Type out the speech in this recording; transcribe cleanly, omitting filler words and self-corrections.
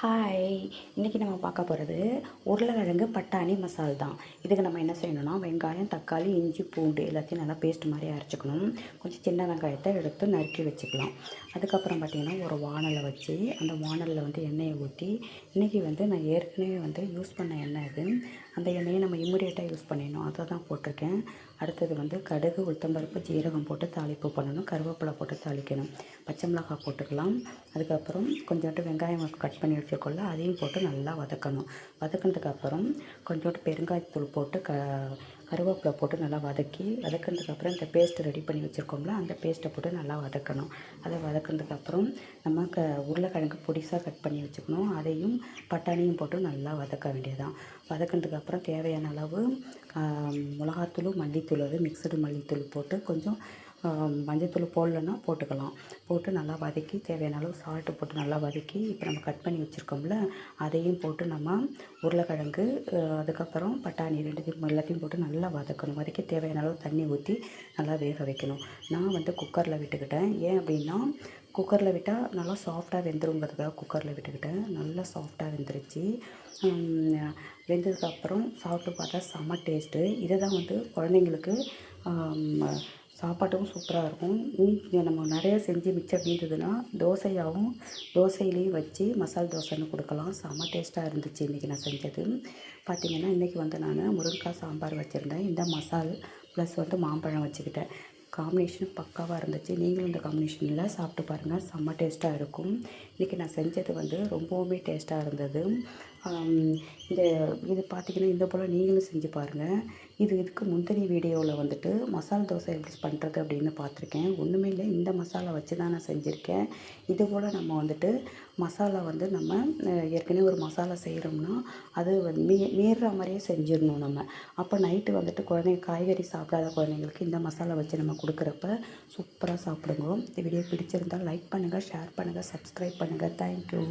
Hi! இன்றைக்கி நம்ம பார்க்க போகிறது உருளைக்கிழங்கு பட்டாணி மசால் தான். இதுக்கு நம்ம என்ன செய்யணும்னா, வெங்காயம், தக்காளி, இஞ்சி, பூண்டு எல்லாத்தையும் நல்லா பேஸ்ட் மாதிரி அரைச்சிக்கணும். கொஞ்சம் சின்ன வெங்காயத்தை எடுத்து நறுக்கி வச்சுக்கலாம். அதுக்கப்புறம் பார்த்திங்கன்னா, ஒரு வாணலை வச்சு அந்த வாணலில் எண்ணெயை ஊற்றி, இன்றைக்கி நான் ஏற்கனவே யூஸ் பண்ண எண்ணெய் இது. அந்த எண்ணெயை நம்ம இம்மிடியேட்டாக யூஸ் பண்ணிடணும். அதை தான் போட்டிருக்கேன். அடுத்தது கடுகு, உளுத்தம்பருப்பு, ஜீரகம் போட்டு தாளிப்பு பண்ணணும். கருவேப்பிலை போட்டு தாளிக்கணும். பச்சை மிளகாய் போட்டுக்கலாம். அதுக்கப்புறம் கொஞ்சோண்டு வெங்காயம் கட் பண்ணி வச்சுருக்கோம்ல, அதையும் போட்டு நல்லா வதக்கணும். வதக்கினதுக்கப்புறம் கொஞ்சோண்டு பெருங்காயத்தூள் போட்டு கருவேப்பிலை போட்டு நல்லா வதக்கினதுக்கப்புறம் இந்த பேஸ்ட்டு ரெடி பண்ணி வச்சுருக்கோம்ல, அந்த பேஸ்ட்டை போட்டு நல்லா வதக்கணும். அதை வதக்கினதுக்கப்புறம் நம்ம உருளைக்கிழங்கு பொடிசாக கட் பண்ணி வச்சுக்கணும். அதையும் பட்டாணியும் போட்டு நல்லா வதக்க வேண்டியதுதான். வதக்கினதுக்கப்புறம் தேவையான அளவு மிளகாத்தூள், மல்லித்தூள், மிக்சடு மல்லித்தூள் போட்டு கொஞ்சம் மஞ்சத்தூள் போடலன்னா போட்டுக்கலாம். போட்டு நல்லா வதக்கி தேவையான அளவு சால்ட்டு போட்டு நல்லா வதக்கி, இப்போ நம்ம கட் பண்ணி வச்சுருக்கோம்ல, அதையும் போட்டு நம்ம உருளைக்கிழங்கு, அதுக்கப்புறம் பட்டாணி எல்லாத்தையும் போட்டு நல்லா வதக்கணும். வதக்கி தேவையான அளவு தண்ணி ஊற்றி நல்லா வேக வைக்கணும். நான் குக்கரில் விட்டுக்கிட்டேன். ஏன் அப்படின்னா, குக்கரில் விட்டால் நல்லா சாஃப்டாக வெந்துருங்கிறதுக்காக குக்கரில் விட்டுக்கிட்டேன். நல்லா சாஃப்டாக வெந்துருச்சு. வெந்ததுக்கப்புறம் சாப்பிட்டு பார்த்தா செம்ம டேஸ்ட்டு. இதை தான் குழந்தைங்களுக்கு சாப்பாட்டுக்கும் சூப்பராக இருக்கும். நம்ம நிறைய செஞ்சு மிச்சம் மீந்ததுன்னா தோசையிலையும் வச்சு மசால் தோசைன்னு கொடுக்கலாம். செம்ம டேஸ்ட்டாக இருந்துச்சு இன்றைக்கி நான் செஞ்சது. பார்த்திங்கன்னா, இன்றைக்கி நான் முருங்கைக்காய் சாம்பார் வச்சுருந்தேன். இந்த மசால் ப்ளஸ் மாம்பழம் வச்சுக்கிட்டேன். காம்பினேஷன் பக்காவாக இருந்துச்சு. நீங்களும் இந்த காம்பினேஷனில் சாப்பிட்டு பாருங்கள். செம்ம டேஸ்ட்டாக இருக்கும். இன்றைக்கி நான் செஞ்சது ரொம்பவுமே டேஸ்ட்டாக இருந்தது. இது பார்த்திங்கன்னா, இந்த போல் நீங்களும் செஞ்சு பாருங்கள். இதுக்கு முந்தின வீடியோவில் மசால் தோசை எப்படி பண்ணுறது அப்படின்னு பார்த்துருக்கேன். ஒன்றுமே இல்லை, இந்த மசாலா வச்சு தான் நான் செஞ்சுருக்கேன். இதுபோல் நம்ம மசாலா நம்ம ஏற்கனவே ஒரு மசாலா செய்கிறோம்னா அது மீறுற மாதிரியே செஞ்சிடணும் நம்ம. அப்போ நைட்டு குழந்தைங்க காய்கறி சாப்பிடாத குழந்தைங்களுக்கு இந்த மசாலா வச்சு நம்ம கொடுக்குறப்ப சூப்பராக சாப்பிடுங்க. இந்த வீடியோ பிடிச்சிருந்தால் லைக் பண்ணுங்கள், ஷேர் பண்ணுங்கள், சப்ஸ்கிரைப் பண்ணுங்கள். தேங்க்யூ.